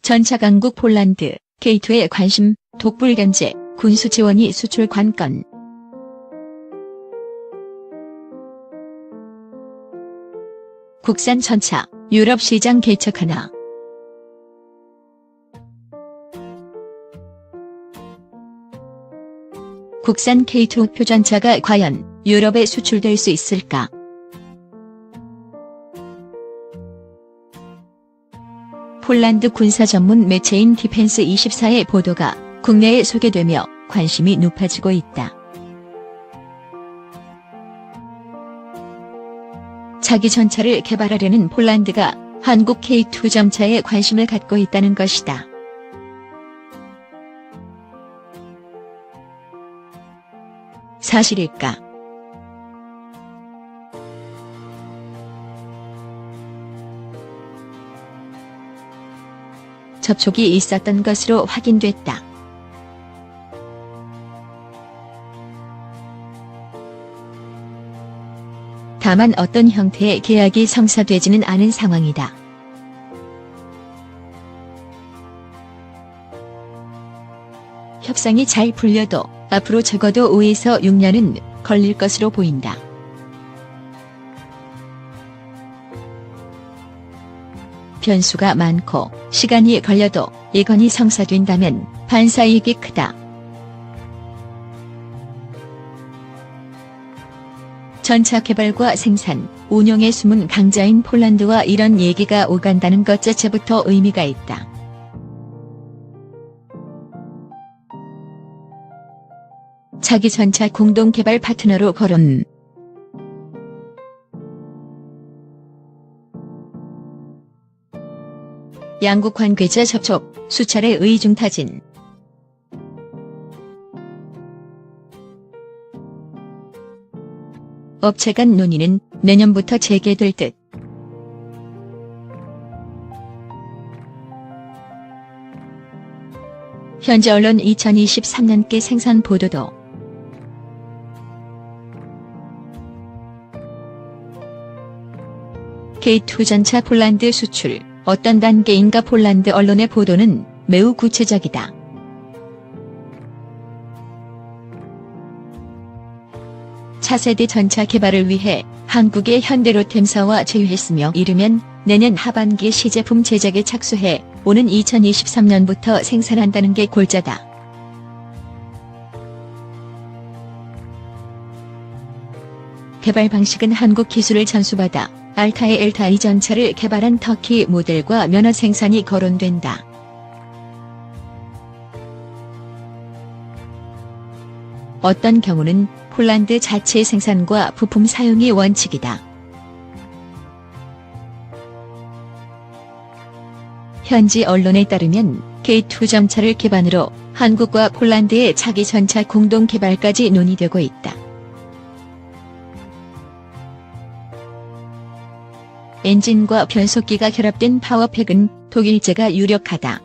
전차 강국 폴란드, K2의 관심, 독불 견제, 군수 지원이 수출 관건. 국산 전차, 유럽 시장 개척하나. 국산 K2 표전차가 과연 유럽에 수출될 수 있을까? 폴란드 군사 전문 매체인 디펜스24의 보도가 국내에 소개되며 관심이 높아지고 있다. 자기 전차를 개발하려는 폴란드가 한국 K2 전차에 관심을 갖고 있다는 것이다. 사실일까? 접촉이 있었던 것으로 확인됐다. 다만 어떤 형태의 계약이 성사되지는 않은 상황이다. 협상이 잘 풀려도 앞으로 적어도 5에서 6년은 걸릴 것으로 보인다. 변수가 많고 시간이 걸려도 이 건이 성사된다면 반사이익이 크다. 전차 개발과 생산, 운용의 숨은 강자인 폴란드와 이런 얘기가 오간다는 것 자체부터 의미가 있다. 자기 전차 공동 개발 파트너로 거론. 양국 관계자 접촉, 수차례 의중 타진. 업체 간 논의는 내년부터 재개될 듯. 현지 언론 2023년께 생산 보도도. K2 전차 폴란드 수출, 어떤 단계인가? 폴란드 언론의 보도는 매우 구체적이다. 차세대 전차 개발을 위해 한국의 현대로템사와 제휴했으며 이르면 내년 하반기 시제품 제작에 착수해 오는 2023년부터 생산한다는 게 골자다. 개발 방식은 한국 기술을 전수받아 알타의 엘타2 전차를 개발한 터키 모델과 면허 생산이 거론된다. 어떤 경우는 폴란드 자체 생산과 부품 사용이 원칙이다. 현지 언론에 따르면 K2 전차를 기반으로 한국과 폴란드의 차기 전차 공동 개발까지 논의되고 있다. 엔진과 변속기가 결합된 파워팩은 독일제가 유력하다.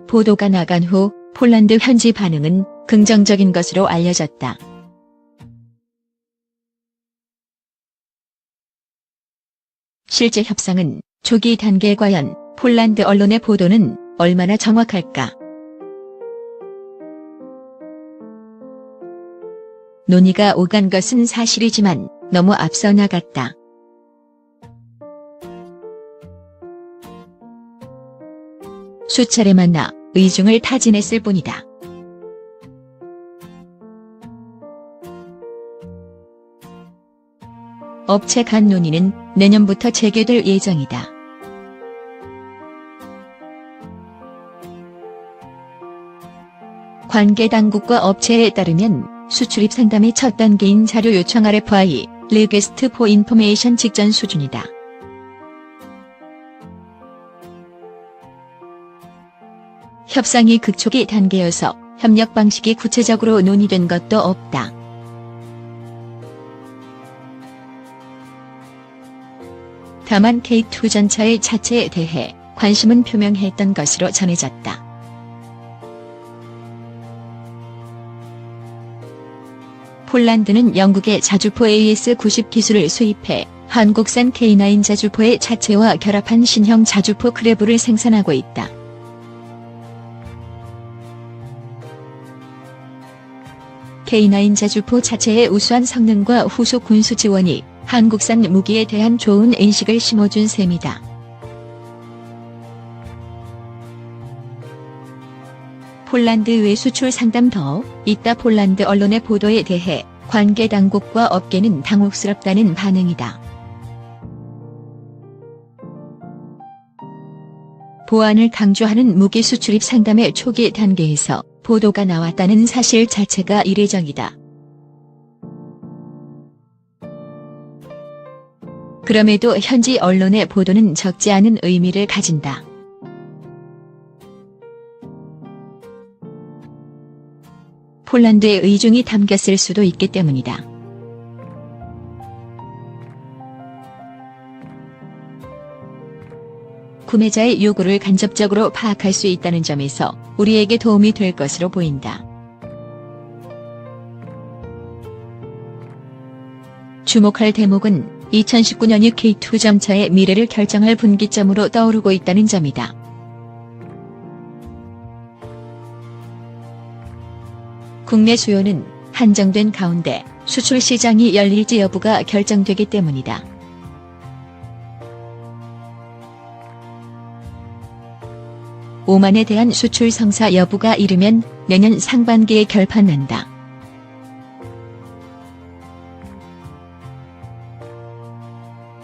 보도가 나간 후 폴란드 현지 반응은 긍정적인 것으로 알려졌다. 실제 협상은 초기 단계. 과연 폴란드 언론의 보도는 얼마나 정확할까? 논의가 오간 것은 사실이지만 너무 앞서 나갔다. 수차례 만나 의중을 타진했을 뿐이다. 업체 간 논의는 내년부터 재개될 예정이다. 관계 당국과 업체에 따르면 수출입 상담의 첫 단계인 자료 요청 RFI, Request for Information 직전 수준이다. 협상이 극초기 단계여서 협력 방식이 구체적으로 논의된 것도 없다. 다만 K2 전차의 자체에 대해 관심은 표명했던 것으로 전해졌다. 폴란드는 영국의 자주포 AS90 기술을 수입해 한국산 K9 자주포의 차체와 결합한 신형 자주포 크레브를 생산하고 있다. K9 자주포 자체의 우수한 성능과 후속 군수 지원이 한국산 무기에 대한 좋은 인식을 심어준 셈이다. 폴란드 외 수출 상담 더 있다. 폴란드 언론의 보도에 대해 관계 당국과 업계는 당혹스럽다는 반응이다. 보안을 강조하는 무기 수출입 상담의 초기 단계에서 보도가 나왔다는 사실 자체가 이례적이다. 그럼에도 현지 언론의 보도는 적지 않은 의미를 가진다. 폴란드의 의중이 담겼을 수도 있기 때문이다. 구매자의 요구를 간접적으로 파악할 수 있다는 점에서 우리에게 도움이 될 것으로 보인다. 주목할 대목은 2019년이 K2 전차의 미래를 결정할 분기점으로 떠오르고 있다는 점이다. 국내 수요는 한정된 가운데 수출 시장이 열릴지 여부가 결정되기 때문이다. 오만에 대한 수출 성사 여부가 이르면 내년 상반기에 결판난다.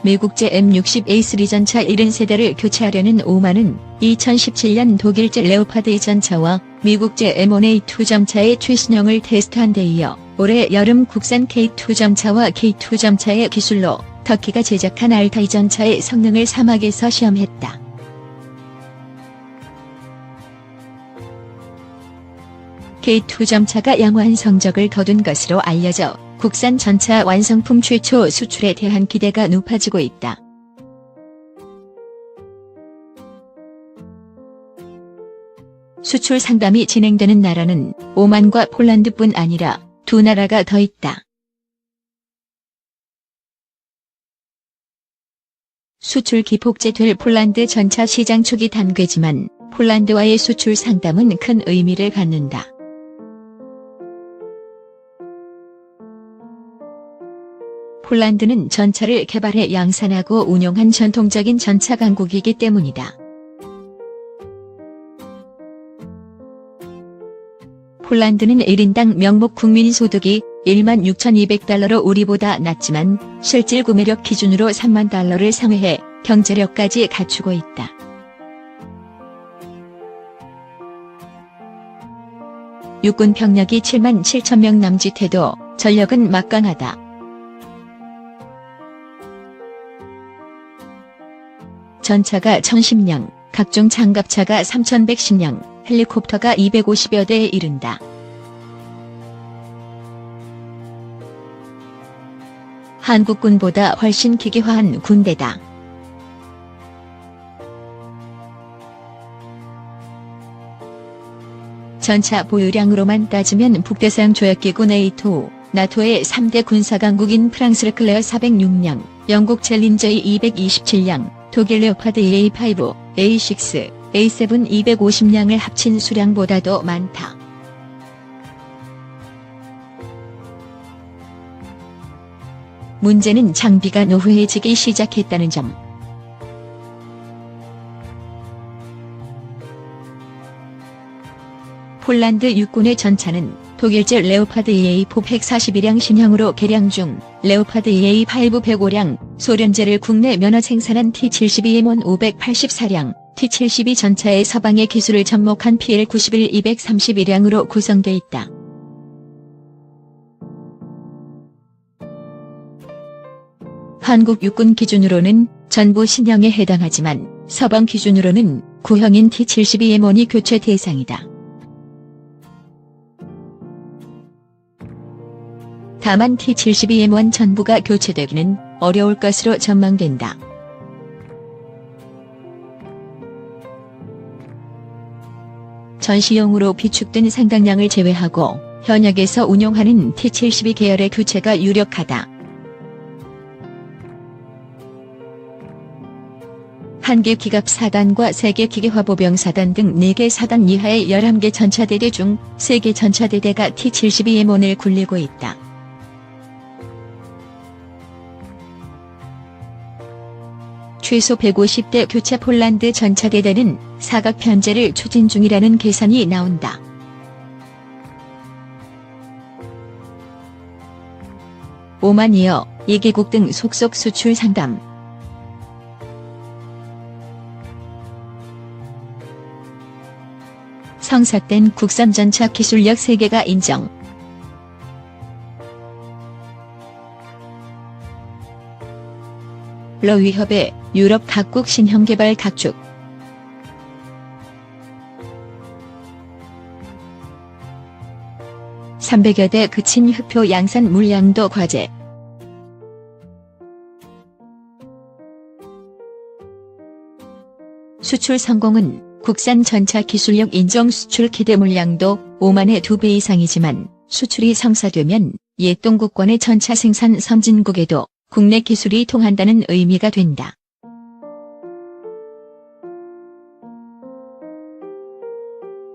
미국제 M60A3 전차 70세대를 교체하려는 오만은 2017년 독일제 레오파드 전차와 미국제 M1A2 전차의 최신형을 테스트한 데 이어 올해 여름 국산 K2 전차와 K2 전차의 기술로 터키가 제작한 알타이 전차의 성능을 사막에서 시험했다. K2 전차가 양호한 성적을 거둔 것으로 알려져 국산 전차 완성품 최초 수출에 대한 기대가 높아지고 있다. 수출 상담이 진행되는 나라는 오만과 폴란드뿐 아니라 두 나라가 더 있다. 수출 기폭제될 폴란드 전차 시장 초기 단계지만 폴란드와의 수출 상담은 큰 의미를 갖는다. 폴란드는 전차를 개발해 양산하고 운용한 전통적인 전차 강국이기 때문이다. 폴란드는 1인당 명목 국민소득이 16,200달러로 우리보다 낮지만 실질 구매력 기준으로 3만 달러를 상회해 경제력까지 갖추고 있다. 육군 병력이 7만 7천 명 남짓해도 전력은 막강하다. 전차가 1,010량, 각종 장갑차가 3,110량, 헬리콥터가 250여 대에 이른다. 한국군보다 훨씬 기계화한 군대다. 전차 보유량으로만 따지면 북대서양 조약기구 네이토, 나토의 3대 군사강국인 프랑스 르클레어 406량, 영국 챌린저이 227량, 독일 레오파드 A5, A6, A7 250량을 합친 수량보다도 많다. 문제는 장비가 노후해지기 시작했다는 점. 폴란드 육군의 전차는 독일제 레오파드 EA4 141량 신형으로 개량 중, 레오파드 EA5 105량, 소련제를 국내 면허 생산한 T-72M1 584량, T-72 전차의 서방의 기술을 접목한 PL-91 231량으로 구성돼 있다. 한국 육군 기준으로는 전부 신형에 해당하지만 서방 기준으로는 구형인 T-72M1이 교체 대상이다. 다만 T-72M1 전부가 교체되기는 어려울 것으로 전망된다. 전시용으로 비축된 상당량을 제외하고 현역에서 운용하는 T-72 계열의 교체가 유력하다. 1개 기갑 사단과 3개 기계화보병 사단 등 4개 사단 이하의 11개 전차대대 중 3개 전차대대가 T-72M원을 굴리고 있다. 최소 150대 교체 폴란드 전차대대는 사각 편제를 추진 중이라는 계산이 나온다. 오만이어 2개국 등 속속 수출 상담. 성사된 국산 전차 기술력 세계가 인정. 러 위협에 유럽 각국 신형 개발 각축. (300여 대) 그친 흑표 양산 물량도 과제. 수출 성공은 국산 전차 기술력 인정 수출 기대 물량도 5만의 2배 이상이지만 수출이 성사되면 옛동국권의 전차 생산 선진국에도 국내 기술이 통한다는 의미가 된다.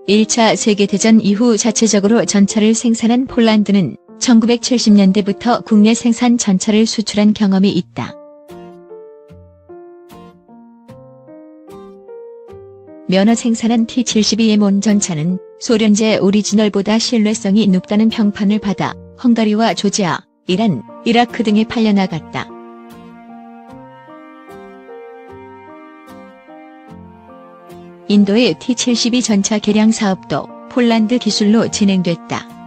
(1차) 세계대전 이후 자체적으로 전차를 생산한 폴란드는 1970년대부터 국내 생산 전차를 수출한 경험이 있다. 면허 생산한 T-72M원 전차는 소련제 오리지널보다 신뢰성이 높다는 평판을 받아 헝가리와 조지아, 이란, 이라크 등에 팔려나갔다. 인도의 T-72 전차 개량 사업도 폴란드 기술로 진행됐다.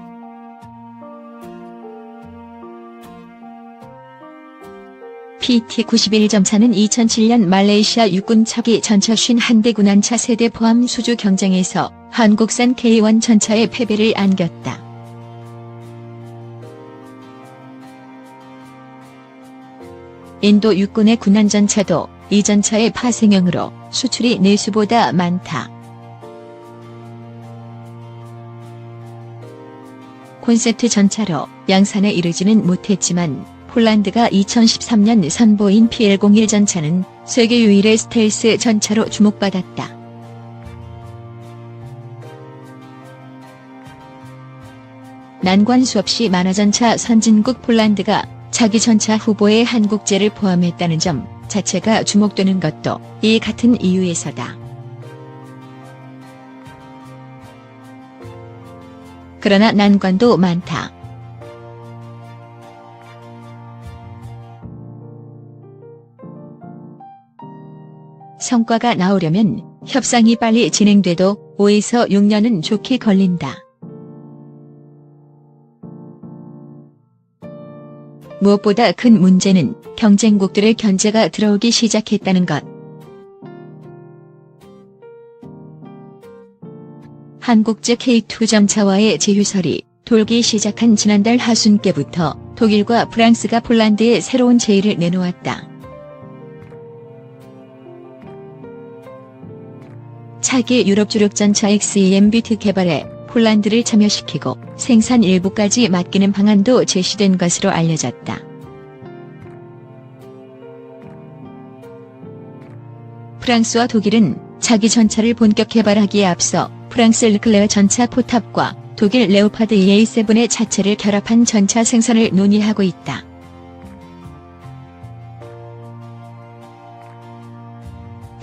PT-91 전차는 2007년 말레이시아 육군 차기 전차 51대 군함차 세대 포함 수주 경쟁에서 한국산 K1 전차의 패배를 안겼다. 인도 육군의 군함 전차도 이 전차의 파생형으로 수출이 내수보다 많다. 콘셉트 전차로 양산에 이르지는 못했지만 폴란드가 2013년 선보인 PL-01 전차는 세계 유일의 스텔스 전차로 주목받았다. 난관 수없이 만화전차 선진국 폴란드가 자기 전차 후보에 한국제를 포함했다는 점 자체가 주목되는 것도 이 같은 이유에서다. 그러나 난관도 많다. 성과가 나오려면 협상이 빨리 진행돼도 5에서 6년은 좋게 걸린다. 무엇보다 큰 문제는 경쟁국들의 견제가 들어오기 시작했다는 것. 한국 측 K2 전차와의 제휴설이 돌기 시작한 지난달 하순께부터 독일과 프랑스가 폴란드에 새로운 제의를 내놓았다. 차기 유럽 주력 전차 XEMB2 개발에 폴란드를 참여시키고 생산 일부까지 맡기는 방안도 제시된 것으로 알려졌다. 프랑스와 독일은 자기 전차를 본격 개발하기에 앞서 프랑스 르클레어 전차 포탑과 독일 레오파드 EA7의 차체를 결합한 전차 생산을 논의하고 있다.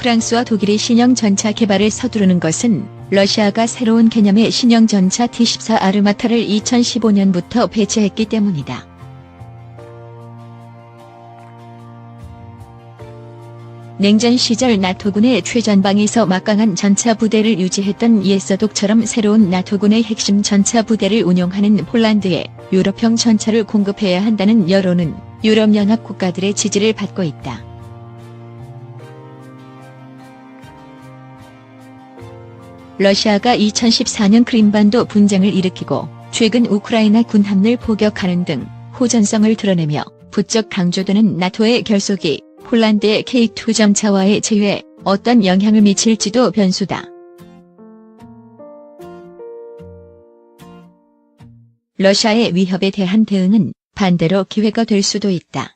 프랑스와 독일이 신형 전차 개발을 서두르는 것은 러시아가 새로운 개념의 신형 전차 T-14 아르마타를 2015년부터 배치했기 때문이다. 냉전 시절 나토군의 최전방에서 막강한 전차 부대를 유지했던 옛서독처럼 새로운 나토군의 핵심 전차 부대를 운용하는 폴란드에 유럽형 전차를 공급해야 한다는 여론은 유럽연합 국가들의 지지를 받고 있다. 러시아가 2014년 크림반도 분쟁을 일으키고 최근 우크라이나 군함을 포격하는 등 호전성을 드러내며 부쩍 강조되는 나토의 결속이 폴란드의 K2 전차와의 제휴에 어떤 영향을 미칠지도 변수다. 러시아의 위협에 대한 대응은 반대로 기회가 될 수도 있다.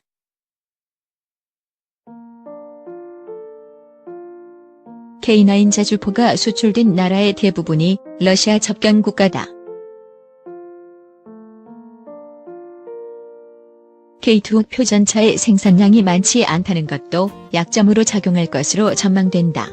K9 자주포가 수출된 나라의 대부분이 러시아 접경 국가다. K2 표전차의 생산량이 많지 않다는 것도 약점으로 작용할 것으로 전망된다.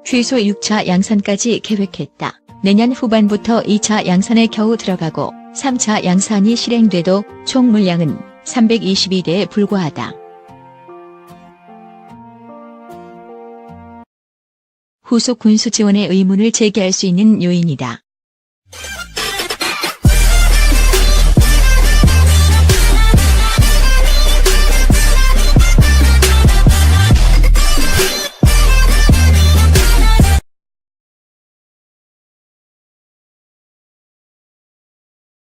취소 6차 양산까지 계획했다. 내년 후반부터 2차 양산에 겨우 들어가고 3차 양산이 실행돼도 총 물량은 322대에 불과하다. 후속 군수 지원의 의문을 제기할 수 있는 요인이다.